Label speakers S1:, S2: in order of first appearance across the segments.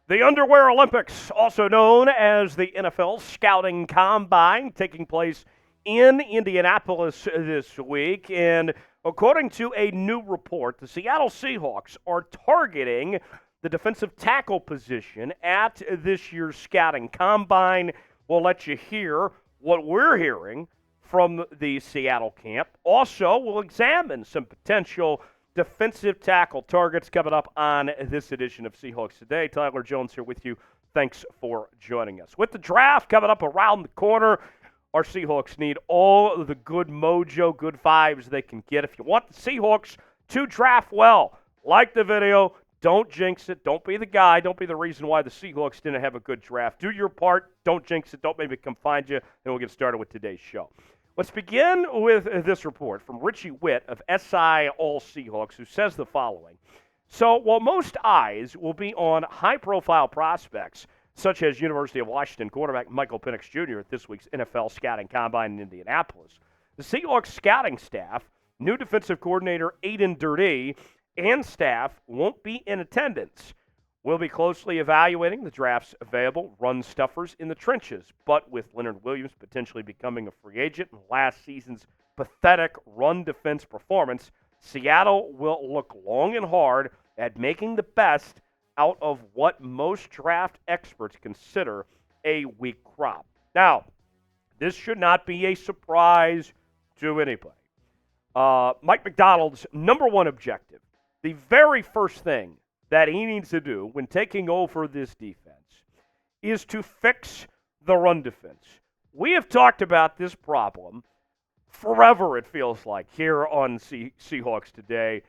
S1: The Underwear Olympics, also known as the NFL Scouting Combine, taking place in Indianapolis this week. And according to a new report, the Seattle Seahawks are targeting the defensive tackle position at this year's Scouting Combine. We'll let you hear what we're hearing from the Seattle camp. Also, we'll examine some potential defensive tackle targets coming up on this edition of Seahawks Today. Tyler Jones here with you. Thanks for joining us. With the draft coming up around the corner, our Seahawks need all of the good mojo, good vibes they can get. If you want the Seahawks to draft well, like the video, don't jinx it. Don't be the guy. Don't be the reason why the Seahawks didn't have a good draft. Do your part. Don't jinx it. Don't maybe come find you. And we'll get started with today's show. Let's begin with this report from Richie Witt of SI All Seahawks, who says the following. So, while most eyes will be on high-profile prospects, such as University of Washington quarterback Michael Penix Jr. at this week's NFL Scouting Combine in Indianapolis, the Seahawks scouting staff, new defensive coordinator Aiden Durde, and staff won't be in attendance. We'll be closely evaluating the draft's available run stuffers in the trenches, but with Leonard Williams potentially becoming a free agent and last season's pathetic run defense performance, Seattle will look long and hard at making the best out of what most draft experts consider a weak crop. Now, this should not be a surprise to anybody. Mike Macdonald's number one objective, the very first thing that he needs to do when taking over this defense is to fix the run defense. We have talked about this problem forever, it feels like, here on Seahawks Today,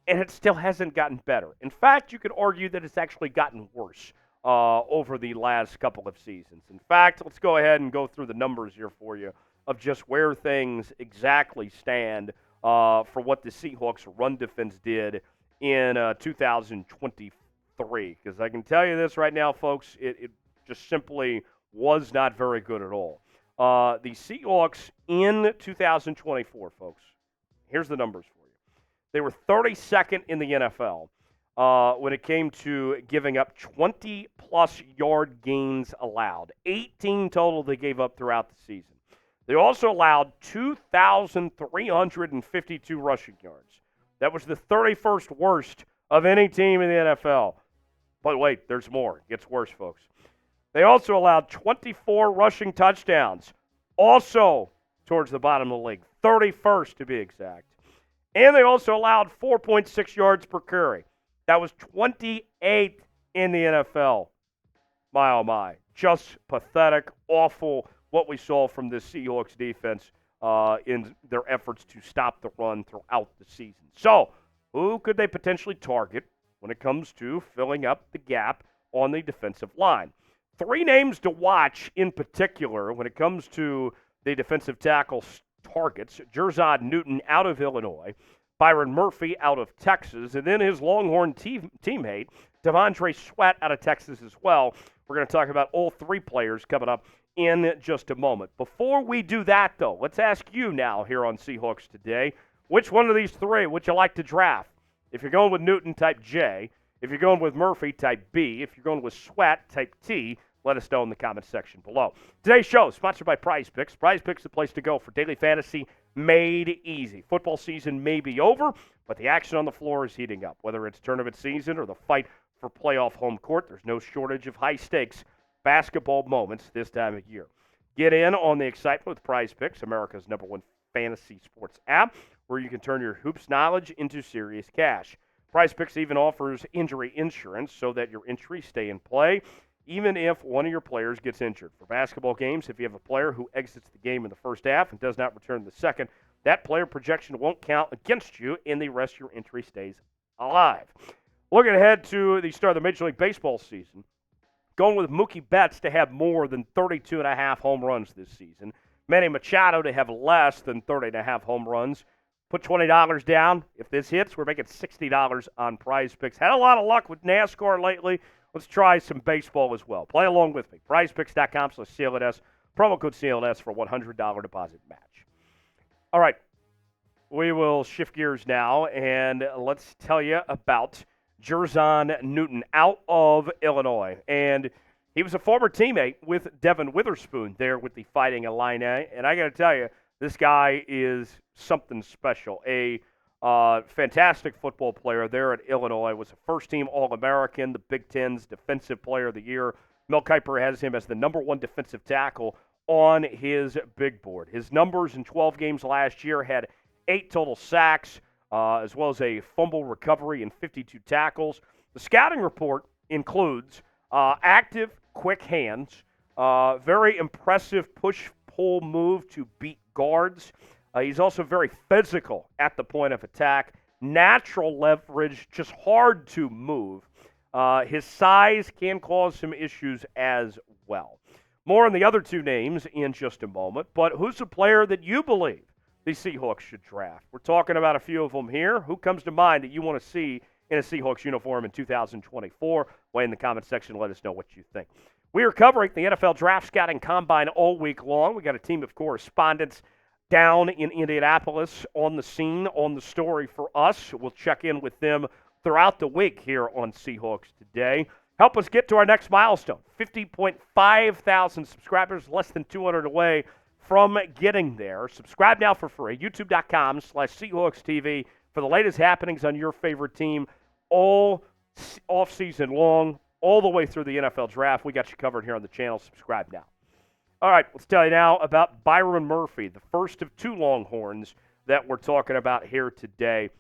S1: and it still hasn't gotten better. In fact, you could argue that it's actually gotten worse over the last couple of seasons. In fact, let's go ahead and go through the numbers here for you of just where things exactly stand for what the Seahawks run defense did in 2023, because I can tell you this right now, folks, it just simply was not very good at all. The Seahawks in 2024, folks, here's the numbers for you. They were 32nd in the NFL when it came to giving up 20-plus yard gains allowed. 18 total they gave up throughout the season. They also allowed 2,352 rushing yards. That was the 31st worst of any team in the NFL. But wait, there's more. It gets worse, folks. They also allowed 24 rushing touchdowns, also towards the bottom of the league, 31st to be exact. And they also allowed 4.6 yards per carry. That was 28th in the NFL. My, oh my. Just pathetic, awful what we saw from this Seahawks defense in their efforts to stop the run throughout the season. So, who could they potentially target when it comes to filling up the gap on the defensive line? Three names to watch in particular when it comes to the defensive tackle targets. Jer'Zhan Newton out of Illinois, Byron Murphy out of Texas, and then his Longhorn teammate, Devondre Sweat out of Texas as well. We're going to talk about all three players coming up in just a moment. Before we do that, though, let's ask you now here on Seahawks Today, which one of these three would you like to draft? If you're going with Newton, type J. If you're going with Murphy, type B. If you're going with Sweat, type T. Let us know in the comments section below. Today's show is sponsored by Prize Picks. Prize Picks is the place to go for daily fantasy made easy. Football season may be over, but the action on the floor is heating up. Whether it's tournament season or the fight for playoff home court, there's no shortage of high-stakes basketball moments this time of year. Get in on the excitement with Prize Picks, America's #1 fantasy sports app, where you can turn your hoops knowledge into serious cash. Prize Picks even offers injury insurance so that your entries stay in play, even if one of your players gets injured. For basketball games, if you have a player who exits the game in the first half and does not return in the second, that player projection won't count against you, and the rest of your entry stays alive. Looking ahead to the start of the Major League Baseball season, going with Mookie Betts to have more than 32.5 home runs this season. Manny Machado to have less than 30.5 home runs. Put $20 down. If this hits, we're making $60 on Prize Picks. Had a lot of luck with NASCAR lately. Let's try some baseball as well. Play along with me. PrizePicks.com/CLNS. Promo code CLNS for $100 deposit match. All right. We will shift gears now, and let's tell you about Jer'Zhan Newton out of Illinois. And he was a former teammate with Devin Witherspoon there with the Fighting Illini. And I got to tell you, this guy is something special. A fantastic football player there at Illinois. Was a first-team All-American, the Big Ten's Defensive Player of the Year. Mel Kiper has him as the number one defensive tackle on his big board. His numbers in 12 games last year had 8 total sacks, as well as a fumble recovery and 52 tackles. The scouting report includes active, quick hands, very impressive push-pull move to beat guards. He's also very physical at the point of attack, natural leverage, just hard to move. His size can cause some issues as well. More on the other two names in just a moment, but who's a player that you believe the Seahawks should draft? We're talking about a few of them here. Who comes to mind that you want to see in a Seahawks uniform in 2024? Weigh in the comment section. Let us know what you think. We are covering the NFL Draft Scouting Combine all week long. We got a team of correspondents down in Indianapolis on the scene, on the story for us. We'll check in with them throughout the week here on Seahawks Today. Help us get to our next milestone, 50.5 thousand subscribers, less than 200 away from getting there. Subscribe now for free, youtube.com/Seahawks TV for the latest happenings on your favorite team all off-season long, all the way through the NFL Draft. We got you covered here on the channel. Subscribe now. All right, let's tell you now about Byron Murphy, the first of two Longhorns that we're talking about here today.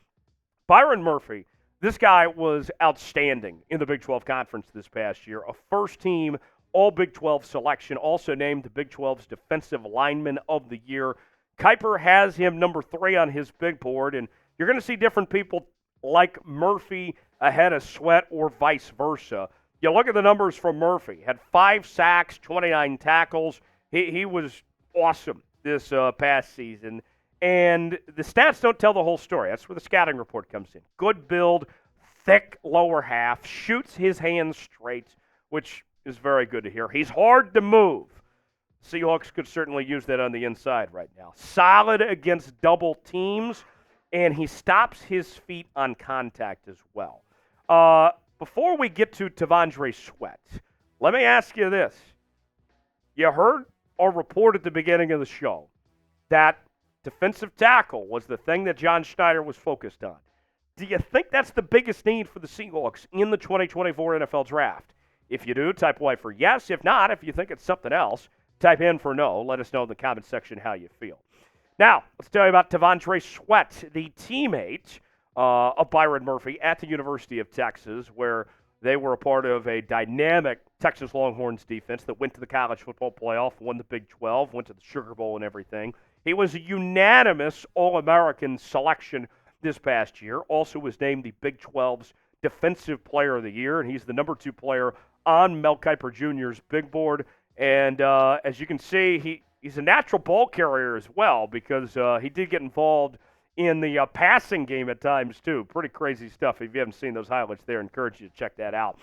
S1: Byron Murphy, this guy was outstanding in the Big 12 Conference this past year. A first-team All-Big 12 selection, also named the Big 12's Defensive Lineman of the Year. Kiper has him number 3 on his big board, and you're going to see different people like Murphy ahead of Sweat or vice versa. You look at the numbers from Murphy. Had 5 sacks, 29 tackles. He was awesome this past season. And the stats don't tell the whole story. That's where the scouting report comes in. Good build, thick lower half, shoots his hands straight, which is very good to hear. He's hard to move. Seahawks could certainly use that on the inside right now. Solid against double teams, and he stops his feet on contact as well. Before we get to T'Vondre Sweat, let me ask you this. You heard our report at the beginning of the show that defensive tackle was the thing that John Schneider was focused on. Do you think that's the biggest need for the Seahawks in the 2024 NFL Draft? If you do, type Y for yes. If not, if you think it's something else, type N for no. Let us know in the comment section how you feel. Now, let's tell you about T'Vondre Sweat, the teammate of Byron Murphy at the University of Texas, where they were a part of a dynamic Texas Longhorns defense that went to the college football playoff, won the Big 12, went to the Sugar Bowl and everything. He was a unanimous All-American selection this past year. Also was named the Big 12's Defensive Player of the Year, and he's the number 2 player on Mel Kiper Jr.'s big board. And as you can see, he's a natural ball carrier as well, because he did get involved in the passing game at times too. Pretty crazy stuff. If you haven't seen those highlights there, I encourage you to check that out.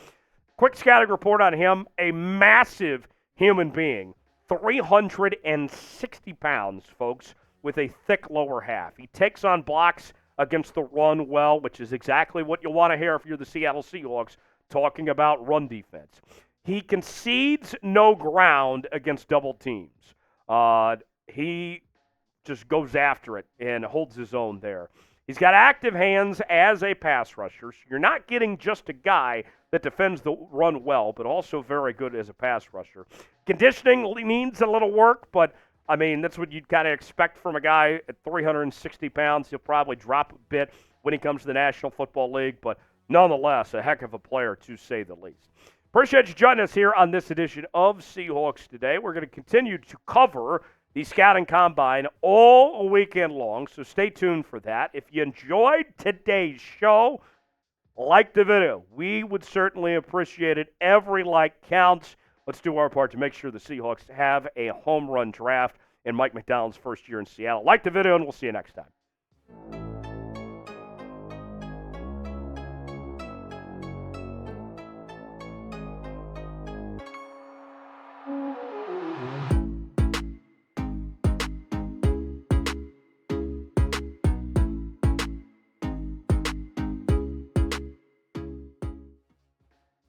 S1: Quick scouting report on him. A massive human being. 360 pounds, folks, with a thick lower half. He takes on blocks against the run well, which is exactly what you want to hear if you're the Seattle Seahawks talking about run defense. He concedes no ground against double teams. He just goes after it and holds his own there. He's got active hands as a pass rusher. So you're not getting just a guy that defends the run well, but also very good as a pass rusher. Conditioning needs a little work, but, I mean, that's what you'd kind of expect from a guy at 360 pounds. He'll probably drop a bit when he comes to the National Football League, but nonetheless, a heck of a player to say the least. Appreciate you joining us here on this edition of Seahawks Today. We're going to continue to cover the Scouting Combine all weekend long, so stay tuned for that. If you enjoyed today's show, like the video. We would certainly appreciate it. Every like counts. Let's do our part to make sure the Seahawks have a home run draft in Mike McDonald's first year in Seattle. Like the video, and we'll see you next time.